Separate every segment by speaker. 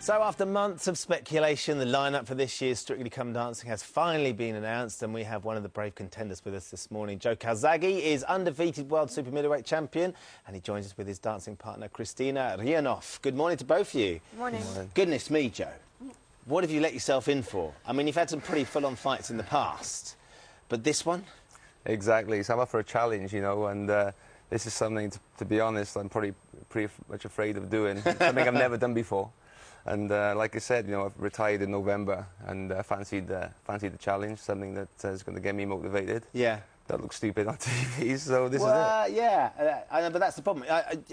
Speaker 1: So after months of speculation, the lineup for this year's Strictly Come Dancing has finally been announced, and we have one of the brave contenders with us this morning. Joe Calzaghe is undefeated world super middleweight champion, and he joins us with his dancing partner Christina Rianoff. Good morning to both of you.
Speaker 2: Good morning. Good morning.
Speaker 1: Goodness me, Joe. What have you let yourself in for? I mean, you've had some pretty full-on fights in the past, but this one?
Speaker 3: Exactly. So I'm up for a challenge, you know, and this is something, to be honest, I'm pretty much afraid of doing. Something I've never done before. And like I said, you know, I've retired in November and fancied the challenge, something that is going to get me motivated.
Speaker 1: Yeah.
Speaker 3: That looks stupid on TV, so this is it.
Speaker 1: Yeah, but that's the problem.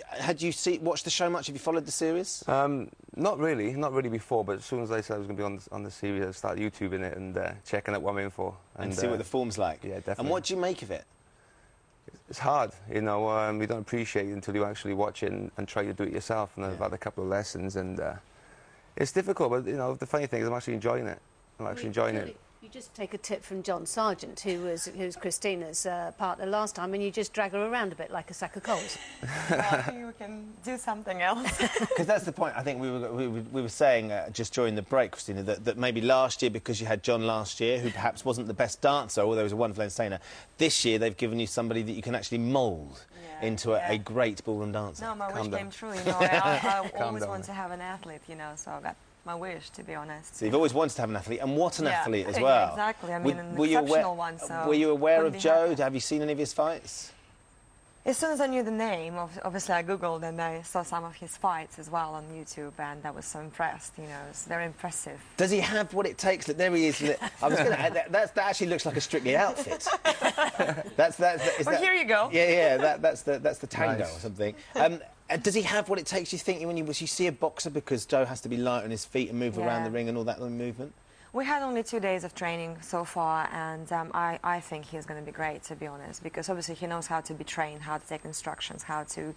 Speaker 1: Had you watched the show much? Have you followed the series?
Speaker 3: Not really before, but as soon as I said I was going to be on the series, I started YouTubing it and checking out what I'm in for.
Speaker 1: And see what the form's like?
Speaker 3: Yeah, definitely.
Speaker 1: And what do you make of it?
Speaker 3: It's hard, you know, you don't appreciate it until you actually watch it and try to do it yourself. And I've had a couple of lessons, and it's difficult, but, you know, the funny thing is I'm actually enjoying it. I'm actually enjoying it.
Speaker 2: You just take a tip from John Sargent, who's Christina's partner last time, and you just drag her around a bit like a sack of coals.
Speaker 4: Well, I think we can do something else.
Speaker 1: Because that's the point. I think we were saying just during the break, Christina, that maybe last year, because you had John last year, who perhaps wasn't the best dancer, although he was a wonderful entertainer, this year they've given you somebody that you can actually mould into a great ballroom dancer.
Speaker 4: No, my wish came true, you know. I always want to have an athlete, you know, so I got my wish, to be honest.
Speaker 1: So you've always wanted to have an athlete, and what an athlete as well.
Speaker 4: Exactly, I mean, an exceptional one. So
Speaker 1: were you aware of Joe? Have you seen any of his fights?
Speaker 4: As soon as I knew the name, obviously I googled and I saw some of his fights as well on YouTube, and I was so impressed. You know, it's very impressive.
Speaker 1: Does he have what it takes? Look, there he is. I was going to add that actually looks like a Strictly outfit.
Speaker 4: Well, here you go.
Speaker 1: Yeah, that's the tango
Speaker 3: Nice.
Speaker 1: or something. Does he have what it takes, you think, when you see a boxer, because Joe has to be light on his feet and move around the ring and all that movement?
Speaker 4: We had only 2 days of training so far, and I think he's going to be great, to be honest, because obviously he knows how to be trained, how to take instructions, how to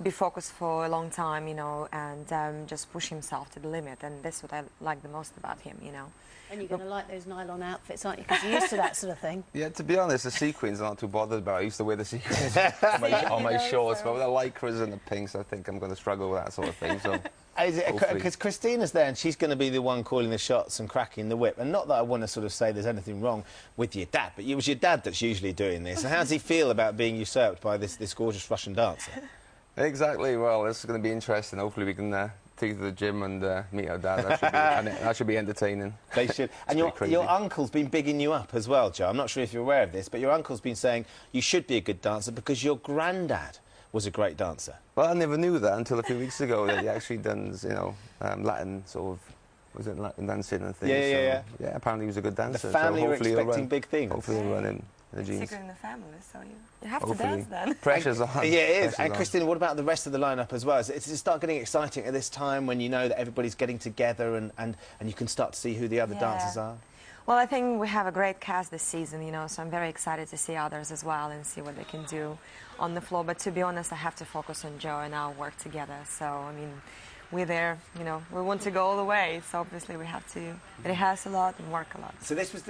Speaker 4: be focused for a long time, you know, and just push himself to the limit, and that's what I like the most about him, you know.
Speaker 2: And you're going to like those nylon outfits, aren't you? Because you're used to that sort of thing.
Speaker 3: Yeah, to be honest, the sequins I'm not too bothered about. I used to wear the sequins on my shorts, but with the lycras and the pinks, I think I'm going to struggle with that sort of thing. So.
Speaker 1: Because Christina's there and she's going to be the one calling the shots and cracking the whip. And not that I want to sort of say there's anything wrong with your dad, but it was your dad that's usually doing this. And how does he feel about being usurped by this gorgeous Russian dancer?
Speaker 3: Exactly. Well, this is going to be interesting. Hopefully we can take you to the gym and meet our dad. That should be entertaining.
Speaker 1: They should. And your uncle's been bigging you up as well, Joe. I'm not sure if you're aware of this, but your uncle's been saying you should be a good dancer because your granddad was a great dancer.
Speaker 3: Well, I never knew that until a few weeks ago, that he actually done, you know, Latin sort of, was it Latin dancing and things?
Speaker 1: Yeah.
Speaker 3: Yeah, apparently he was a good dancer.
Speaker 1: The family
Speaker 3: so
Speaker 1: were expecting big things.
Speaker 3: Hopefully he'll run in the genes.
Speaker 4: Secret in the family, so you have to dance then.
Speaker 3: Pressure's on.
Speaker 1: Yeah, it is. And
Speaker 3: on.
Speaker 1: Christina, what about the rest of the lineup as well? Does it start getting exciting at this time when you know that everybody's getting together and you can start to see who the other dancers are?
Speaker 4: Well, I think we have a great cast this season, you know, so I'm very excited to see others as well and see what they can do on the floor. But to be honest, I have to focus on Joe and I'll work together. So, I mean, we're there, you know, we want to go all the way. So obviously we have to rehearse a lot and work a lot.
Speaker 1: So this was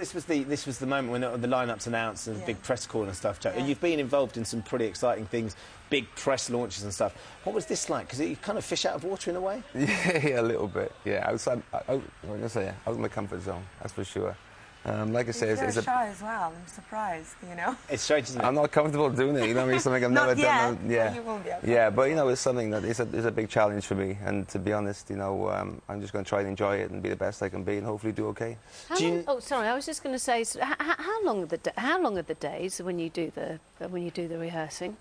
Speaker 1: the moment when the lineup's announced and the big press call and stuff, Joe.
Speaker 4: Yeah.
Speaker 1: You've been involved in some pretty exciting things, big press launches and stuff. What was this like? Because you kind of fish out of water in a way?
Speaker 3: Yeah, a little bit. Yeah, outside out of my comfort zone, that's for sure. Like I say,
Speaker 4: it's shy as well. I'm surprised, you know.
Speaker 1: It's strange, isn't it?
Speaker 3: I'm not comfortable doing it. You know what I mean? Something I've never done.
Speaker 4: Yeah. You will be okay.
Speaker 3: Yeah, but you know, it's something that is a big challenge for me. And to be honest, you know, I'm just going to try and enjoy it and be the best I can be, and hopefully do okay.
Speaker 2: Oh, sorry. I was just going to say, how long are the days when you do the rehearsing?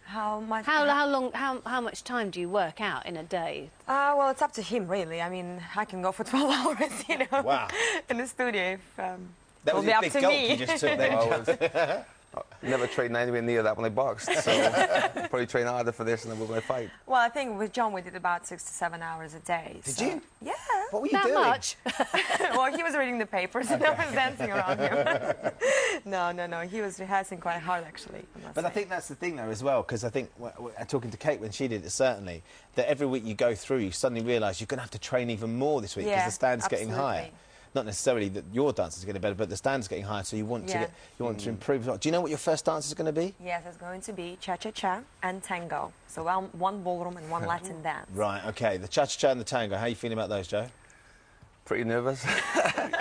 Speaker 4: How much?
Speaker 2: How much time do you work out in a day?
Speaker 4: Well, it's up to him, really. I mean, I can go for 12 hours, you know,
Speaker 1: wow.
Speaker 4: in the studio if
Speaker 1: that was
Speaker 4: it'll be
Speaker 1: a
Speaker 4: up
Speaker 1: big
Speaker 4: to
Speaker 1: gulp
Speaker 4: me.
Speaker 1: you just took there.
Speaker 3: Never trained anywhere near that when I boxed, so probably train harder for this than I will when I fight.
Speaker 4: Well, I think with John we did about 6 to 7 hours a day.
Speaker 1: Did you?
Speaker 4: Yeah.
Speaker 1: What were you
Speaker 2: that
Speaker 1: doing?
Speaker 2: much?
Speaker 4: Well, he was reading the papers and I was dancing around him. No, he was rehearsing quite hard, actually.
Speaker 1: But I think that's the thing, though, as well, because I think, talking to Kate when she did it, certainly, that every week you go through, you suddenly realise you're going to have to train even more this week because the stand's getting higher. not necessarily that your dance is getting better, but the standard's getting higher, so you want to to improve. Do you know what your first dance is going to be?
Speaker 4: Yes, it's going to be cha-cha-cha and tango. So one ballroom and one Latin dance.
Speaker 1: Right, OK. The cha-cha-cha and the tango. How are you feeling about those, Joe?
Speaker 3: Pretty nervous.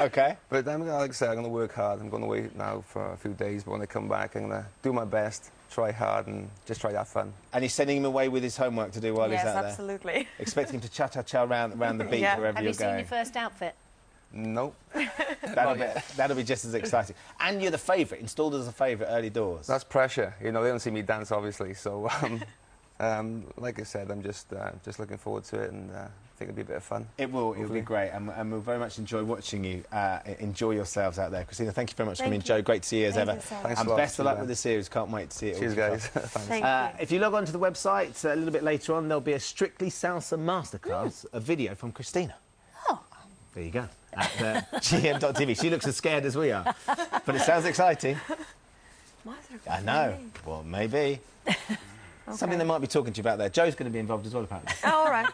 Speaker 1: OK.
Speaker 3: But like I said, I'm going to work hard. I'm going to wait now for a few days, but when I come back, I'm going to do my best, try hard, and just try to have fun.
Speaker 1: And you're sending him away with his homework to do while he's out there?
Speaker 4: Yes, absolutely.
Speaker 1: Expecting him to cha-cha-cha around the beach wherever
Speaker 2: Have
Speaker 1: you're
Speaker 2: you seen
Speaker 1: going.
Speaker 2: your first outfit?
Speaker 3: Nope.
Speaker 1: That'll be just as exciting. And you're the favourite, installed as a favourite early doors.
Speaker 3: That's pressure. You know, they don't see me dance, obviously. So, like I said, I'm just looking forward to it, and I think it'll be a bit of fun.
Speaker 1: It will. It'll be great, and we'll very much enjoy watching you enjoy yourselves out there. Christina, thank you very much for coming. Joe, great to see you as ever.
Speaker 3: Thanks
Speaker 1: and
Speaker 3: a lot.
Speaker 1: best of luck with the series. Can't wait to see it.
Speaker 3: Cheers, guys.
Speaker 4: Thank you.
Speaker 1: If you log on to the website a little bit later on, there'll be a Strictly Salsa masterclass, a video from Christina.
Speaker 2: Oh.
Speaker 1: There you go. At GM.tv. She looks as scared as we are, but it sounds exciting. I know. Well, maybe. Something they might be talking to you about there. Joe's going to be involved as well, apparently.
Speaker 4: All right.